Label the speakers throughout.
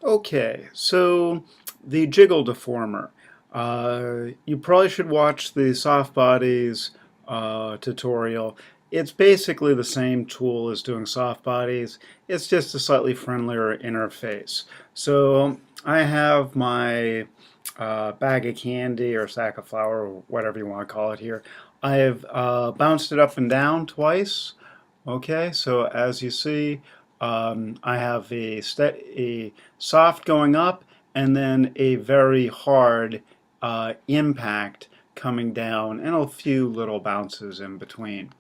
Speaker 1: Okay, so the JiggleDeformer. You probably should watch the soft bodies tutorial. It's basically the same tool as doing soft bodies. It's just a slightly friendlier interface. So I have my bag of candy or sack of flour or whatever you want to call it here. I have bounced it up and down twice. Okay, so as you see, I have a soft going up and then a very hard impact coming down and a few little bounces in between.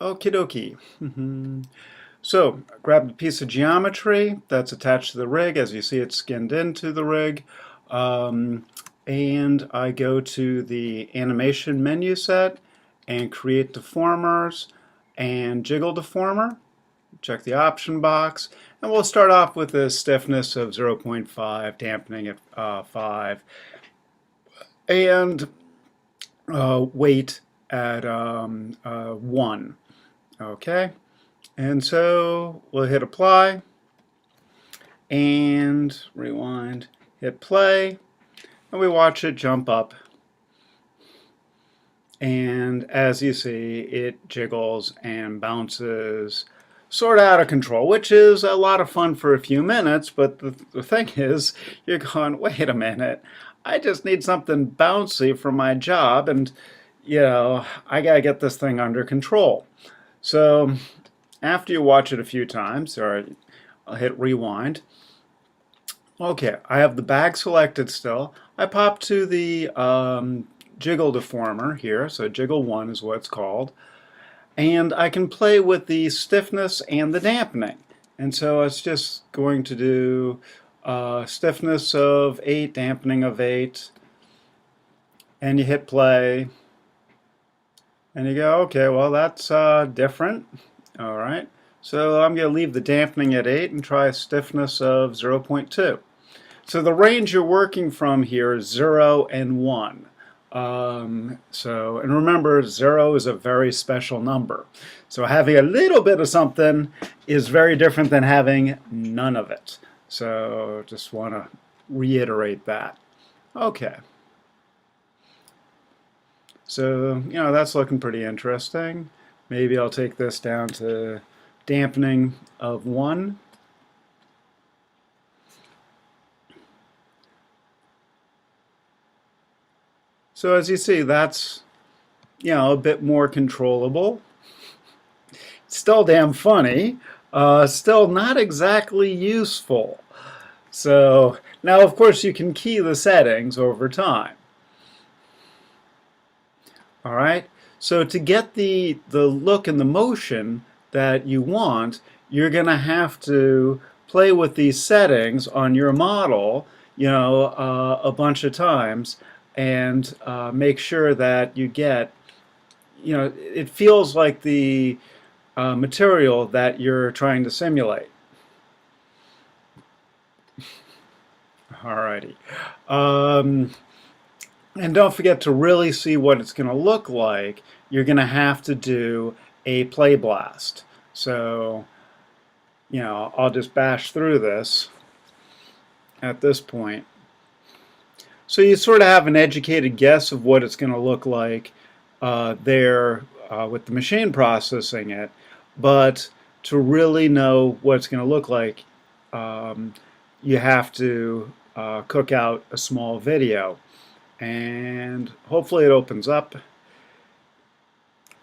Speaker 1: Okie dokie. So, grab a piece of geometry that's attached to the rig. As you see, it's skinned into the rig. And I go to the animation menu set and create deformers and JiggleDeformer. Check the option box, and we'll start off with a stiffness of 0.5, dampening at 5, and weight at 1. Okay, and so we'll hit apply and rewind, hit play, and we watch it jump up. And as you see, it jiggles and bounces sort of out of control, which is a lot of fun for a few minutes, but the thing is, you're going, wait a minute, I just need something bouncy for my job, and, I gotta get this thing under control. So, after you watch it a few times, or I'll hit rewind. Okay, I have the bag selected still. I pop to the JiggleDeformer here, so Jiggle 1 is what it's called. And I can play with the stiffness and the dampening. And so it's just going to do stiffness of 8, dampening of 8. And you hit play. And you go, okay, well, that's different. All right. So I'm going to leave the dampening at 8 and try a stiffness of 0.2. So the range you're working from here is 0 and 1. And remember, 0 is a very special number. So having a little bit of something is very different than having none of it. So just want to reiterate that. Okay. So, that's looking pretty interesting. Maybe I'll take this down to dampening of 1. So as you see, that's, a bit more controllable. Still damn funny. Still not exactly useful. So now, of course, you can key the settings over time. All right. So to get the look and the motion that you want, you're going to have to play with these settings on your model, a bunch of times, and make sure that you get, it feels like the material that you're trying to simulate. Alrighty. And don't forget to really see what it's going to look like. You're going to have to do a play blast. So, I'll just bash through this at this point. So you sort of have an educated guess of what it's going to look like there with the machine processing it. But to really know what it's going to look like, you have to cook out a small video. And hopefully it opens up.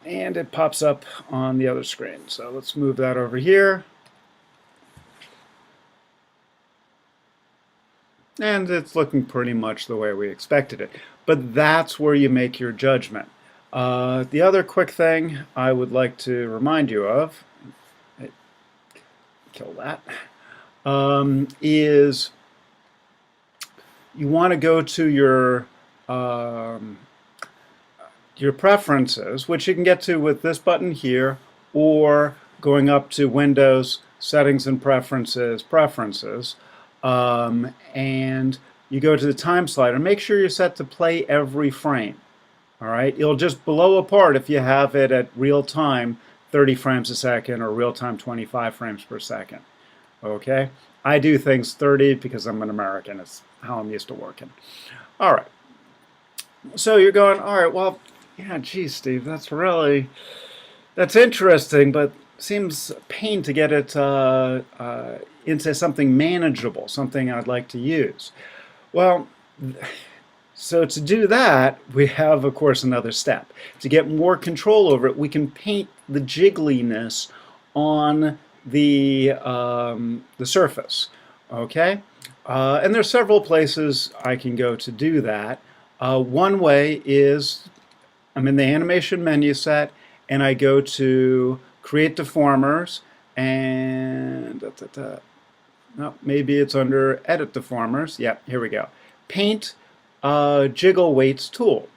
Speaker 1: And it pops up on the other screen. So let's move that over here. And it's looking pretty much the way we expected it. But that's where you make your judgment. The other quick thing I would like to remind you of, kill that, is you want to go to your preferences, which you can get to with this button here, or going up to Windows, Settings and Preferences, and you go to the time slider. Make sure you're set to play every frame. All right, it'll just blow apart if you have it at real time 30 frames a second or real time 25 frames per second. Okay, I do things 30 because I'm an American. It's how I'm used to working. All right. So you're going, all right, well, yeah, geez, Steve, that's interesting, but seems a pain to get it into something manageable, something I'd like to use. Well, so to do that, we have, of course, another step. To get more control over it, we can paint the jiggliness on the surface. Okay, and there's several places I can go to do that. One way is I'm in the animation menu set, and I go to Create Deformers, and no, maybe it's under Edit Deformers. Yeah, here we go. Paint Jiggle Weights tool.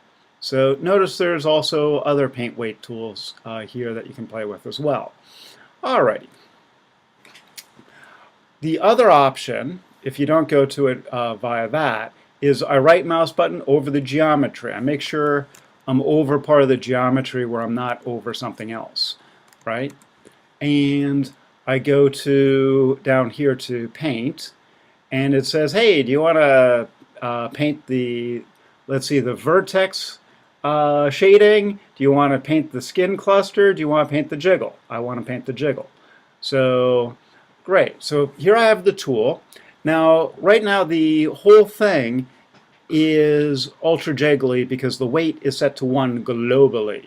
Speaker 1: So notice there's also other paint weight tools here that you can play with as well. Alrighty. The other option, if you don't go to it via that, is I right mouse button over the geometry. I make sure I'm over part of the geometry where I'm not over something else, right? And I go to down here to paint, and it says, hey, do you want to paint the, let's see, the vertex shading? Do you want to paint the skin cluster? Do you want to paint the jiggle? I want to paint the jiggle. So great. So here I have the tool. Now, right now, the whole thing is ultra jiggly because the weight is set to 1 globally.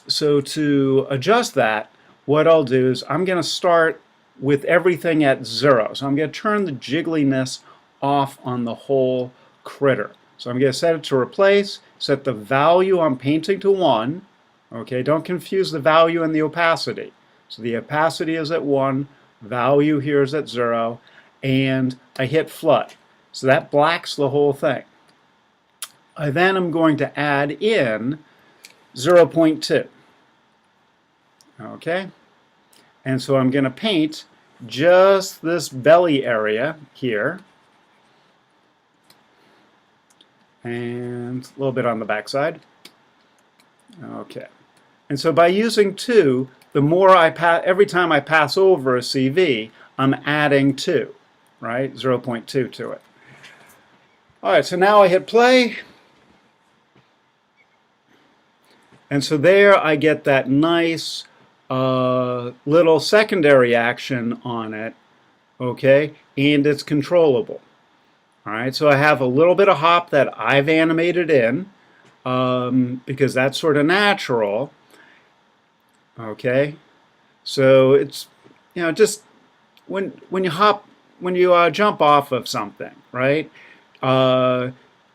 Speaker 1: So to adjust that, what I'll do is I'm going to start with everything at 0. So I'm going to turn the jiggliness off on the whole critter. So I'm going to set it to replace, set the value I'm painting to 1. Okay, don't confuse the value and the opacity. So the opacity is at 1, value here is at 0, and I hit flood. So that blacks the whole thing. I then am going to add in 0.2. Okay? And so I'm going to paint just this belly area here. And a little bit on the backside. Okay. And so by using 2, the more every time I pass over a CV, I'm adding 2, right? 0.2 to it. All right, so now I hit play. And so there I get that nice little secondary action on it, okay? And it's controllable. All right, so I have a little bit of hop that I've animated in because that's sort of natural. Okay, so it's, you know, just when you jump off of something, right?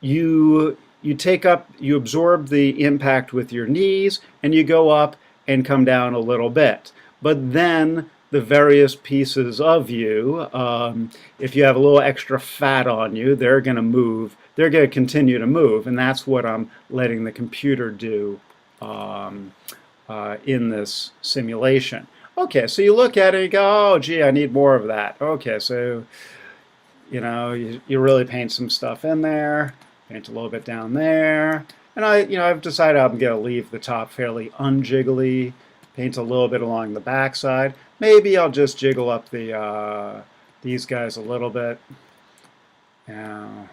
Speaker 1: You absorb the impact with your knees, and you go up and come down a little bit. But then the various pieces of you, if you have a little extra fat on you, they're going to move. They're going to continue to move, and that's what I'm letting the computer do in this simulation. Okay, so you look at it and you go, oh, gee, I need more of that. Okay, so you know, you really paint some stuff in there, paint a little bit down there, and I've decided I'm going to leave the top fairly unjiggly, paint a little bit along the back side. Maybe I'll just jiggle up the these guys a little bit. Now,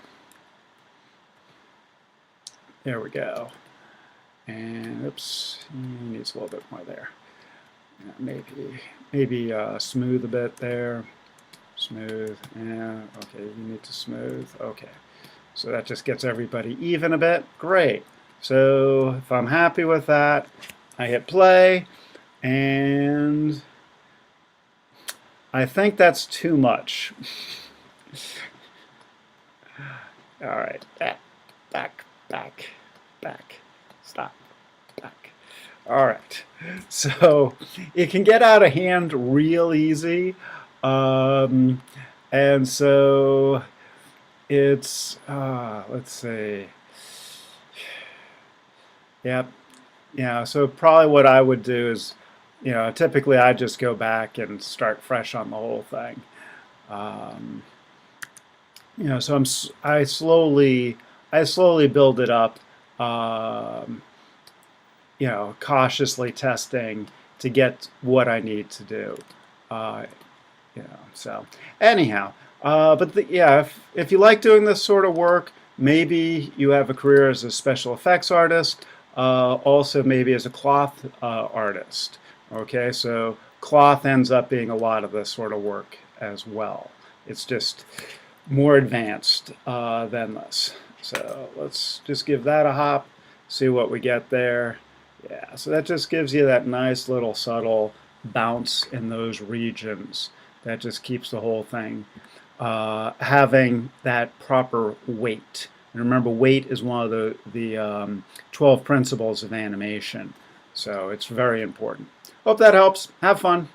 Speaker 1: there we go. And oops, needs a little bit more there. Maybe smooth a bit there. Smooth. Yeah. Okay, you need to smooth. Okay. So that just gets everybody even a bit. Great. So if I'm happy with that, I hit play, and I think that's too much. All right. Back. Stop. Back. All right. So it can get out of hand real easy. And so it's, let's see. Yep. Yeah, so probably what I would do is, you know, typically I just go back and start fresh on the whole thing. You know, so I slowly build it up, you know, cautiously testing to get what I need to do. So anyhow, yeah, if you like doing this sort of work, maybe you have a career as a special effects artist, also maybe as a cloth artist. Okay, so cloth ends up being a lot of this sort of work as well. It's just more advanced than this. So let's just give that a hop, see what we get there. Yeah, so that just gives you that nice little subtle bounce in those regions. That just keeps the whole thing having that proper weight. And remember, weight is one of the 12 principles of animation. So it's very important. Hope that helps. Have fun.